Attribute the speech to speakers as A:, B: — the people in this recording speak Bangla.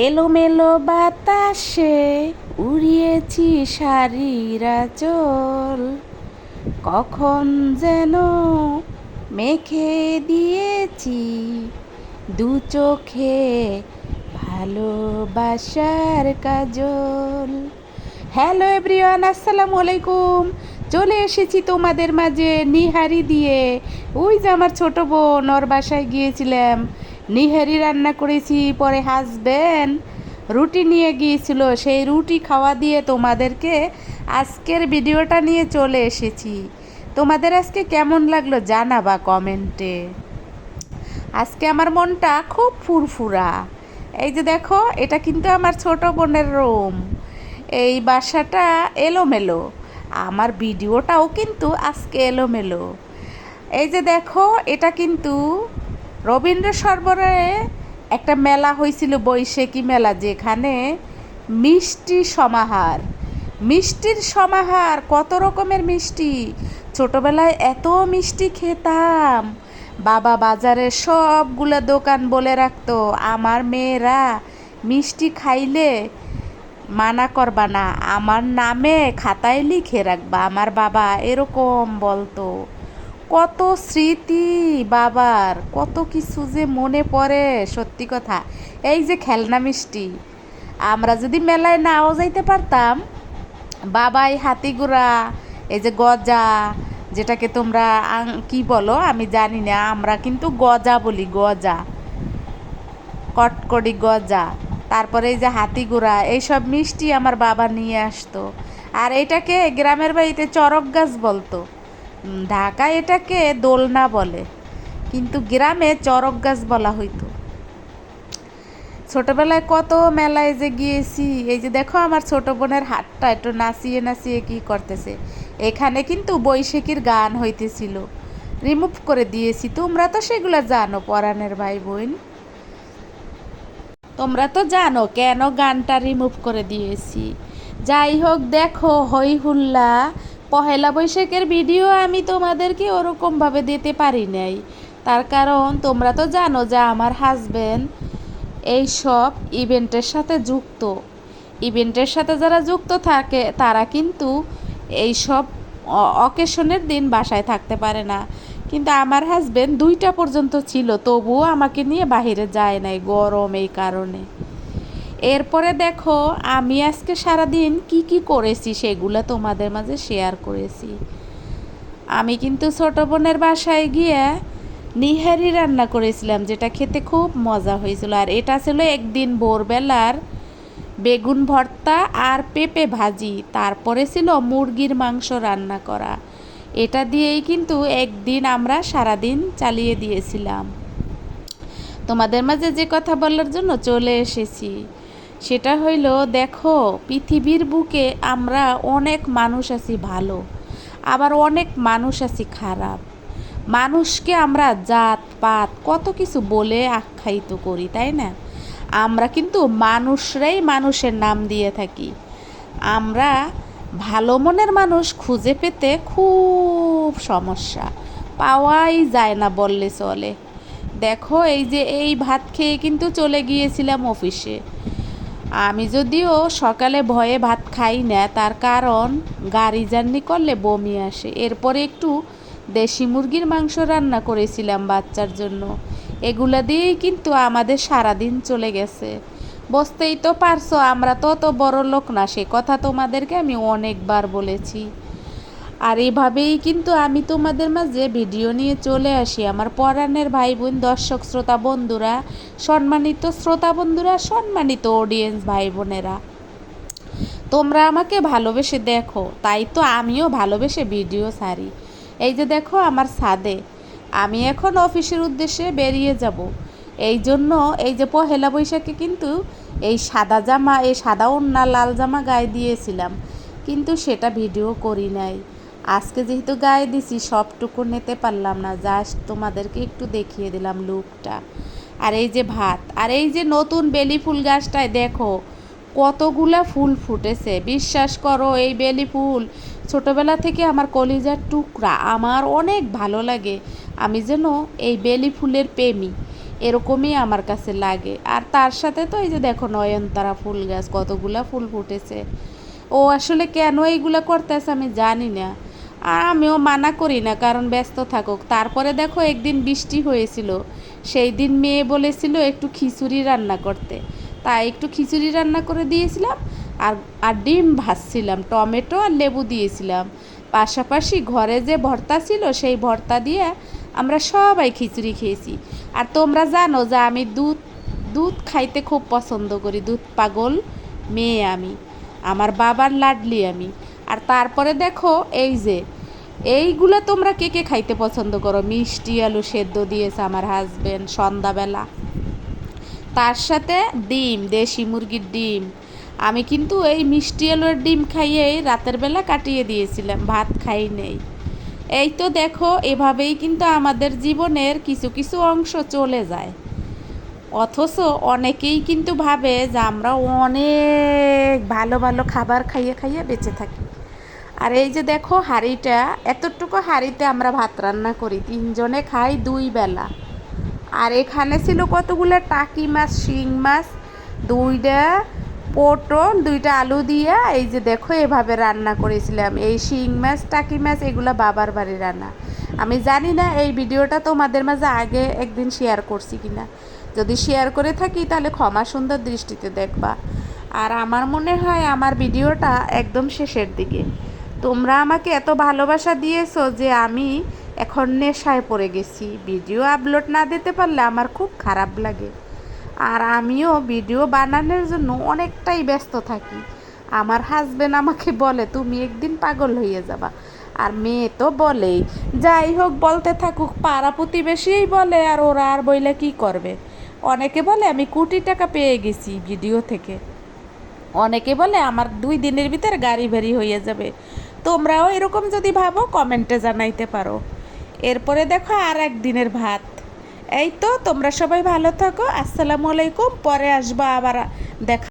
A: এলোমেলো বাতাসে উড়িয়েছি শাড়ির আঁচল, কখন যেন মেখে দিয়েছি দু চোখে ভালোবাসার কাজল। হ্যালো এভরিওয়ান, আসসালামু আলাইকুম। চলে এসেছি তোমাদের মাঝে নিহারি দিয়ে। ওই যে আমার ছোট বোন, ওর বাসায় গিয়েছিলাম, নিহারি রান্না করেছি। পরে হাসবেন্ড রুটি নিয়ে গিয়েছিল, সেই রুটি খাওয়া দিয়ে তোমাদেরকে আজকের ভিডিওটা নিয়ে চলে এসেছি। তোমাদের আজকে কেমন লাগলো জানাবা কমেন্টে। আজকে আমার মনটা খুব ফুরফুরা। এই যে দেখো, এটা কিন্তু আমার ছোট বোনের রুম। এই বাসাটা এলোমেলো, আমার ভিডিওটাও কিন্তু আজকে এলোমেলো। এই যে দেখো, এটা কিন্তু রবীন্দ্র সরোবরে একটা মেলা হয়েছিল, বৈশাখী মেলা, যেখানে মিষ্টির সমাহার, কত রকমের মিষ্টি। ছোটবেলায় এত মিষ্টি খেতাম, বাবা বাজারে সবগুলো দোকান বলে রাখতো আমার মেয়েরা মিষ্টি খাইলে মানা করবা না, আমার নামে খাতায় লিখে রাখবা। আমার বাবা এরকম বলতো। কত স্মৃতি বাবার, কত কিছু যে মনে পড়ে, সত্যি কথা। এই যে খেলনা মিষ্টি, আমরা যদি মেলায় নাও যাইতে পারতাম, বাবাই হাতিগুড়া, এই যে গজা, যেটাকে তোমরা কি বলো আমি জানি না, আমরা কিন্তু গজা বলি, গজা, কটকটি গজা, তারপরে এই যে হাতিগুড়া, এইসব মিষ্টি আমার বাবা নিয়ে আসতো। আর এটাকে গ্রামের বাড়িতে চড়ক গাছ বলতো, ঢাকায় এটাকে দোলনা বলে, কিন্তু গ্রামে চড়ক গাছ বলা হইতো। ছোটবেলায় কত মেলায় যে গিয়েছি। এই যে দেখো, আমার ছোট বোনের হাতটা একটু নাচিয়ে নাচিয়ে কি করতেছে। এখানে কিন্তু বৈশাখীর গান হইতেছিল, রিমুভ করে দিয়েছি। তোমরা তো সেগুলো জানো, পরাণের ভাই বোন, তোমরা তো জানো কেন গানটা রিমুভ করে দিয়েছি। যাই হোক, দেখো হই হুল্লা, পহেলা বৈশাখের ভিডিও আমি তোমাদেরকে ওরকমভাবে দিতে পারি নাই। তার কারণ তোমরা তো জানো যে আমার হাজব্যান্ড এই সব ইভেন্টের সাথে যুক্ত। ইভেন্টের সাথে যারা যুক্ত থাকে তারা কিন্তু এই সব অকেশনের দিন বাসায় থাকতে পারে না। কিন্তু আমার হাজব্যান্ড 2টা পর্যন্ত ছিল, তবুও আমাকে নিয়ে বাইরে যায় নাই, গরম এই কারণে। এরপরে দেখো, আমি আজকে সারাদিন কি কি করেছি সেগুলো তোমাদের মাঝে শেয়ার করেছি। আমি কিন্তু ছোটো বোনের বাসায় গিয়ে নিহারি রান্না করেছিলাম, যেটা খেতে খুব মজা হয়েছিল। আর এটা ছিল একদিন ভোরবেলার বেগুন ভর্তা আর পেঁপে ভাজি, তারপরে ছিল মুরগির মাংস রান্না করা। এটা দিয়েই কিন্তু একদিন আমরা সারাদিন চালিয়ে দিয়েছিলাম। তোমাদের মাঝে যে কথা বলার জন্য চলে এসেছি, সেটা হইল, দেখো পৃথিবীর বুকে আমরা অনেক মানুষ আছি ভালো, আবার অনেক মানুষ আছি খারাপ। মানুষকে আমরা জাত পাত কত কিছু বলে আখ্যায়িত করি, তাই না? আমরা কিন্তু মানুষরাই মানুষের নাম দিয়ে থাকি। আমরা ভালো মনের মানুষ খুঁজে পেতে খুব সমস্যা, পাওয়াই যায় না বললে চলে। দেখো, এই যে এই ভাত খেয়ে কিন্তু চলে গিয়েছিলাম অফিসে। আমি যদিও সকালে ভয়ে ভাত খাই না, তার কারণ গাড়ি জার্নি করলে বমি আসে। এরপরে একটু দেশি মুরগির মাংস রান্না করেছিলাম বাচ্চার জন্য। এগুলা দিয়েই কিন্তু আমাদের সারাদিন চলে গেছে। বুঝতেই তো পারছো, আমরা তো অত বড় লোক না, সে কথা তোমাদেরকে আমি অনেকবার বলেছি। আর এভাবেই কিন্তু আমি তোমাদের মাঝে ভিডিও নিয়ে চলে আসি। আমার পরাণের ভাই বোন, দর্শক শ্রোতা বন্ধুরা, সম্মানিত অডিয়েন্স ভাই বোনেরা, তোমরা আমাকে ভালোবেসে দেখো, তাই তো আমিও ভালোবেসে ভিডিও ছাড়ি। এই যে দেখো, আমার ছাদে আমি এখন অফিসের উদ্দেশ্যে বেরিয়ে যাব। এই জন্য এই যে পহেলা বৈশাখে কিন্তু এই সাদা ওড়না লাল জামা গায়ে দিয়েছিলাম, কিন্তু সেটা ভিডিও করি নাই। আজকে যেহেতু গায়ে দিছি, সবটুকু নিতে পারলাম না, জাস্ট তোমাদেরকে একটু দেখিয়ে দিলাম লুকটা। আর এই যে ভাত, আর এই যে নতুন বেলি ফুল গাছটায় দেখো কতগুলা ফুল ফুটেছে। বিশ্বাস করো, এই বেলি ফুল ছোটোবেলা থেকে আমার কলিজার টুকরা, আমার অনেক ভালো লাগে। আমি যেন এই বেলি ফুলের প্রেমী। এরকমই আমার কাছে লাগে। আর তার সাথে তো এই যে দেখো নয়নতারা ফুল গাছ কতগুলা ফুল ফুটেছে। ও আসলে কেন এইগুলা করতেছে আমি জানি না, আর আমিও মানা করি না, কারণ ব্যস্ত থাকুক। তারপরে দেখো একদিন বৃষ্টি হয়েছিল, সেই দিন মেয়ে বলেছিল একটু খিচুড়ি রান্না করতে, তাই একটু খিচুড়ি রান্না করে দিয়েছিলাম। আর আর ডিম ভাজছিলাম, টমেটো আর লেবু দিয়েছিলাম, পাশাপাশি ঘরে যে ভর্তা ছিল সেই ভর্তা দিয়ে আমরা সবাই খিচুড়ি খেয়েছি। আর তোমরা জানো যে আমি দুধ দুধ খাইতে খুব পছন্দ করি, দুধ পাগল মেয়ে আমি, আমার বাবার লাডলি আমি। আর তারপরে দেখো এই যে এইগুলো তোমরা কে কে খাইতে পছন্দ করো? মিষ্টি আলু সেদ্ধ দিয়েছে আমার হাজবেন্ড সন্ধ্যাবেলা, তার সাথে ডিম, দেশি মুরগির ডিম। আমি কিন্তু এই মিষ্টি আলুর ডিম খাইয়েই রাতের বেলা কাটিয়ে দিয়েছিলাম, ভাত খাই নেই। এই তো দেখো এভাবেই কিন্তু আমাদের জীবনের কিছু কিছু অংশ চলে যায়, অথচ অনেকেই কিন্তু ভাবে যে আমরা অনেক ভালো ভালো খাবার খাইয়ে খাইয়ে বেঁচে থাকি। আর এই যে দেখো হাঁড়িটা, এতটুকু হাঁড়িতে আমরা ভাত রান্না করি, 3 জনে খাই 2 বেলা। আর এখানে ছিল কতগুলো টাকি মাছ, শিং মাছ, 2টা পটল, 2টা আলু দিয়া এই যে দেখো এভাবে রান্না করেছিলাম। এই শিং মাছ, টাকি মাছ এগুলো বাবার বাড়ির রান্না। আমি জানি না এই ভিডিওটা তোমাদের মাঝে আগে একদিন শেয়ার করছি কিনা, যদি শেয়ার করে থাকি তাহলে ক্ষমা সুন্দর দৃষ্টিতে দেখবা। আর আমার মনে হয় আমার ভিডিওটা একদম শেষের দিকে। তোমরা আমাকে এত ভালোবাসা দিয়েছো যে আমি এখন নেশায় পড়ে গেছি, ভিডিও আপলোড না দিতে পারলে আমার খুব খারাপ লাগে। আর আমিও ভিডিও বানানোর জন্য অনেকটাই ব্যস্ত থাকি। আমার হাজবেন্ড আমাকে বলে তুমি একদিন পাগল হয়ে যাবা, আর মেয়ে তো বলেই। যাই হোক, বলতে থাকুক, পাড়া প্রতিবেশীই বলে, আর ওরা আর বইলে কি করবে। অনেকে বলে আমি কোটি টাকা পেয়ে গেছি ভিডিও থেকে, অনেকে বলে আমার 2 দিনের ভিতর গাড়ি ভাড়ি হয়ে যাবে। তোমরাও এরকম যদি ভাবো কমেন্টে জানাইতে পারো। এরপরে দেখো আর একদিনের ভাত। এই তো তোমরা সবাই ভালো থাকো, আসসালামু আলাইকুম, পরে আসবো আবার দেখা।